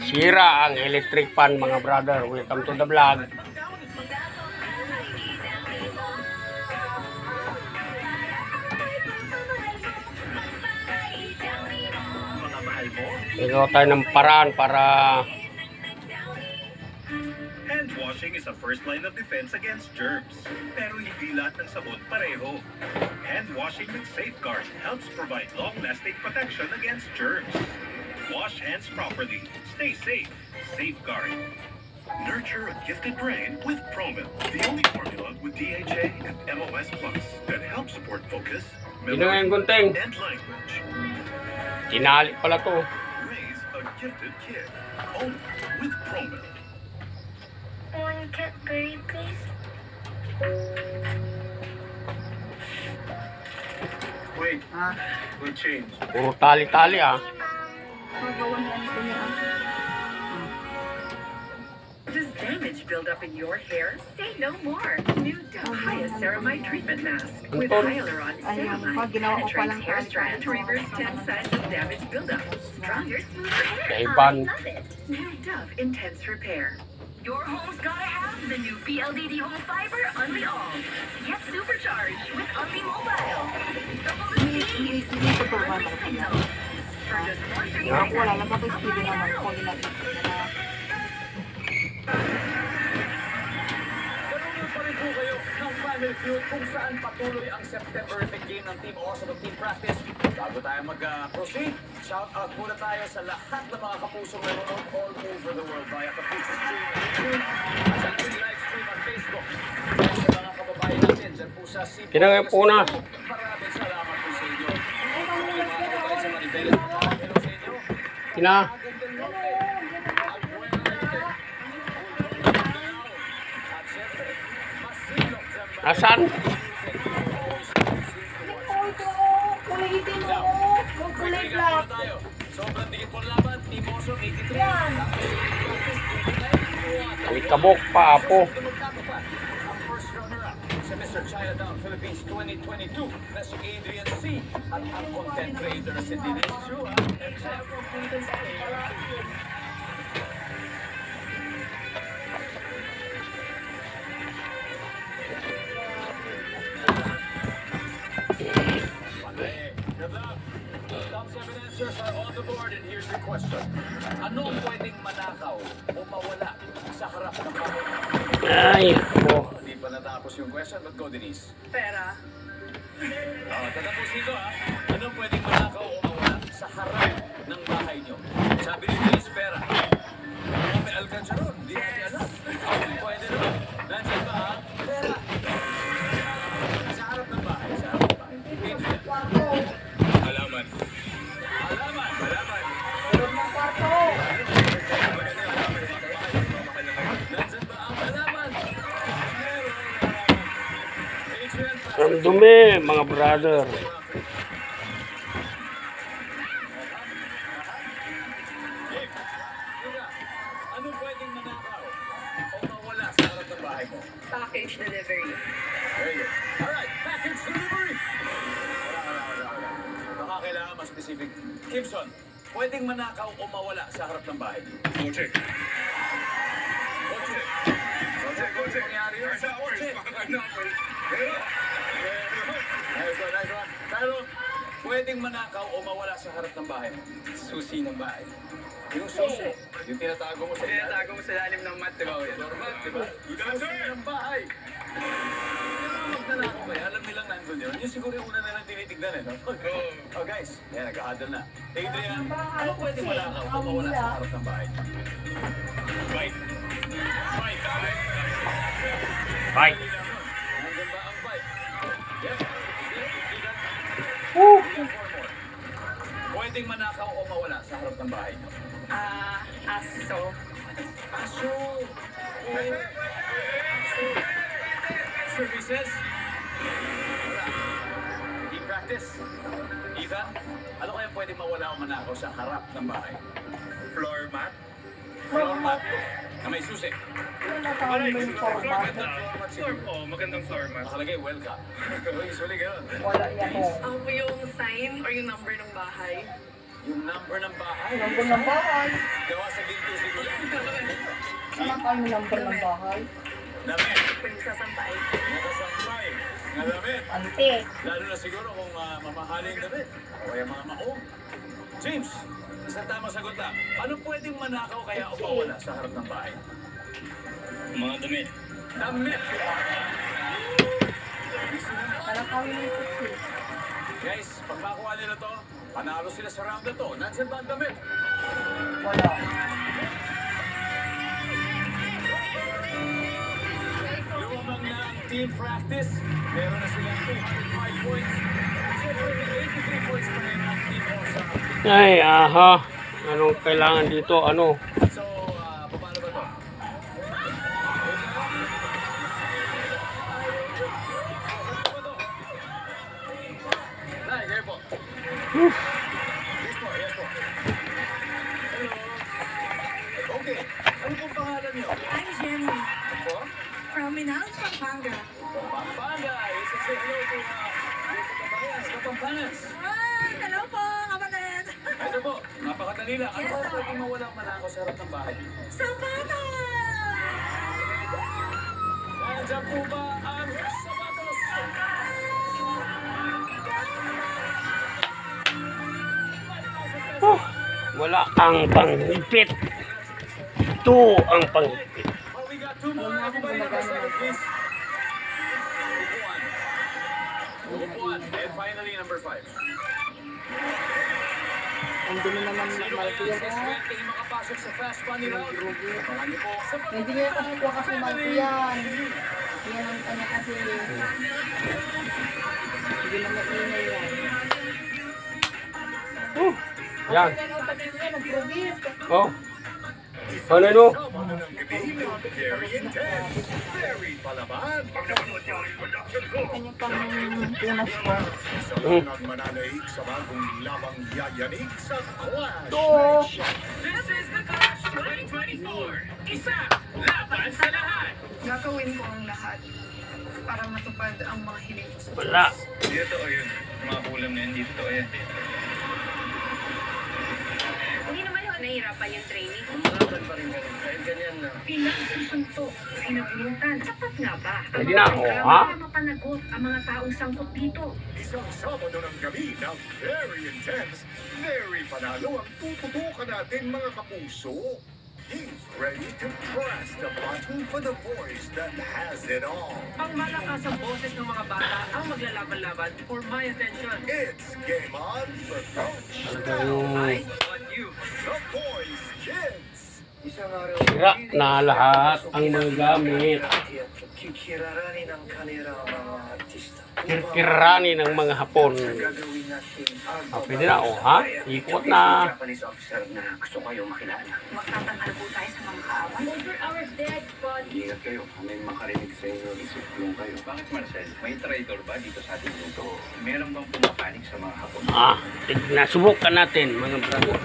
Sira ang electric fan mga brother. Welcome to the vlog. Ikaw tayo ng paraan para hand washing is a first line of defense against germs. Pero hindi lahat ng sabon pareho. Hand washing with Safeguard helps provide long-lasting protection against germs. Wash hands properly. Stay safe. Safeguard. Nurture a gifted brain with Promil, the only formula with DHA and MOS Plus that helps support focus, memory, gunting. and language. Tinali pala to. Raise a gifted kid. Only with Promil. One Cadbury, please. Wait, we change. Puro tali-tali ah. Does damage build up in your hair? Say no more. New Dove Hyacceramide Treatment Mask with hyaluron-ceramide penetrates hair strand to reverse 10 signs of damage buildup. Stronger, smoother hair. Kaiban. Love it. New Dove Intense Repair. Your home's gotta have the new PLDT Home Fiber Unli All. Get supercharged with Unli Mobile. Double the speed. Unli signal. For just $139. Wala lang ako speed naman ko nila. Marunong pa rin po kayo ng Family Feud kung saan patuloy ang September Effect game ng Team Awesome at Team Practice. Bago tayo mag-proceed, shout out muna tayo sa lahat ng mga kapusong nanonood all over the world via Kapuso Stream on YouTube at sa ating live stream on Facebook. Dahil sa mga kababayan natin dyan po sa Cebu. Kinangay po na. Maraming salamat po sa inyo. Okay, mga kababayan sa Manibela. Hello sa inyo. Kina. Asan? Kulay itim mo. Kulay black. Sobrang dikit po laban. Team Awesome 83. Alikabok pa po. Ang first runner-up sa Mr. Chinatown Philippines 2022 na si Adrian C. At ang content creator na si Denise Chua. Top 7 answers are on the board and here's your question. Ano ang pwedeng manakaw o mawala sa harap ng bahay? Ay, po. Hindi pa natapos yung question, but go Denise. Pera. Tatapusin ko ha. Ano pwedeng manakaw o mawala sa harap ng bahay nyo? Sabi ni Denise, pera. May alcanzaron, hindi natin alam. Pwede naman. Nandiyan ba ha? Pera. Sa harap ng bahay, sa harap ng bahay. Adrian. Halaman. Halaman. Halaman. Nandiyan ba ang halaman? Ang dumi mga brother. Ano pwedeng manakaw o mawala sa harap ng bahay mo? Package delivery. Very good. Alright, package delivery! Baka kailangan mas specific. Kimson, pwedeng manakaw o mawala sa harap ng bahay niyo? Kotse. Kotse. Kotse, kotse. Nangyari yun sa kotse. Nice one, nice one. Pero, pwedeng manakaw o mawala sa harap ng bahay mo? Susi ng bahay. Yung susi. Yung tinatago mo sa Tinatago mo sa lalim ng mat, diba? Normal, diba? Susi ng bahay. Magnanakaw kayo, alam nilang nandun yun. Yung siguro yung una na lang tinitignan eh, no? Oh guys, yan, nag-a-huddle na. Adrian, ano pwede manakaw o mawala sa harap ng bahay? Bike. Bike. Bye. Nandun ba ang bike? Yes. Pwedeng manakaw o mawala sa harap ng bahay nyo? Aso. Aso! Aso! Services? Wala. Team practice? Ethan, ano kaya pwedeng mawala o manakaw sa harap ng bahay? Floor mat. Floor mat na may susi. Wala pa kami may format. Magandang floor mat. Nakalagay, welcome. Usually gano'n. Wala yan po. Yung sign or yung number ng bahay. Yung number ng bahay. Number ng bahay. Gawa sa ginto siguro. Anak kami number ng bahay. Damit. Pagsasampay. Nakasampay. Nga damit. Ante. Lalo na siguro kung mamahaling damit. O kaya mga maong. James, sa tamang sagot na, ano pwedeng manakaw kaya o mawala sa harap ng bahay? Mga damit. Damit! Anak kami ng tutsi. Guys, pag makuha nila to, panalo sila sa round na to. Nandiyan ba ang damit? Wala. Lumang na ang team practice. Meron na silang 205 points. Siyempre, may 83 points pa rin ang team Osa. Ay, aha. Anong kailangan dito? Ano? So, paano ba to? Nay, kayo po. Yes po, yes po. Hello. Okay, ano pong pangalan niyo? I'm Jenny. Po? From Minal, Pampanga. Pampanga. Isa say hello to Kabayan, Kapampangas. Hello po, kapatid. Ito po, napakadali lang. Ano Yes, ba sir. pwedeng mawalang manakaw sa harap ng bahay? Sapatos! Nandiyan po ba ang sapatos? Wala ang panghipit. Ito ang panghipit. Oh, we got two more. Everybody number 7, please. Upuan. Upuan. And finally, number 5. Ang dumi naman ng Sino malaki kaya yan. ang swerte yung makapasok sa fast money round? Abangan niyo po sa Hindi niya kasi kuha kasi malaki yan. Yan ang kanya kasi. Hindi na maingay yan. Yan. Yan ang tabi niya, nag-provide. Oh. Ano no? Sama na ng gabi ng Very Intense, Very Palaban. Kanya pang punas ko. Sa unang mananaig sa bagong labang yayanig sa Clash. Ito. This is the Clash 2024. Isa, laban sa lahat. Gagawin ko ang lahat para matupad ang mga hiling ko. Wala. Dito o yun. Mga kulam na yun dito o yan. Hindi naman ako nahihirapan yung training. Malaban pa rin ganun. Dahil ganyan na. Bilang susuntok ay nabulutan. Sapat nga ba? Pwede na ako, ha? Para mapanagot ang mga taong sangkot dito. Isang Sabado ng gabi na very intense, very panalo ang tututukan natin mga kapuso. He's ready to press the button for the voice that has it all. Ang malakas ang boses ng mga bata ang maglalaban-laban for my attention. It's game on for Coach Ay, But you, The Voice Kids. Isang araw. sira na lahat ang mga gamit. Kikirarani ng kanila mga artista. Kirkirani ng mga Hapon. Gagawin natin Ah, pwede na, oh, ha? Ikot na. Japanese officer na gusto kayo makilala. Magtatanghal po tayo sa mga kaaway. Over our dead body. Ingat kayo. May makarinig sa inyo. Isip-tulong kayo. Bakit Marcel? May traitor ba dito sa ating mundo? Meron bang pumapanig sa mga hapon? Ah, nasubukan natin, mga brother.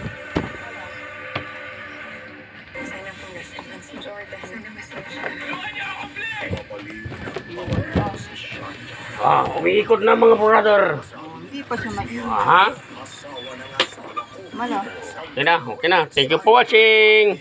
Sana po nasipan si Jordan. Sana masaya siya. Mabaliw ng mga posisyon. Ah, umiikot na, mga brother. Hindi pa siya mainit. Ah, ha? Asawa na nga sa alako. Mala. Okay na, okay na. Thank you for watching.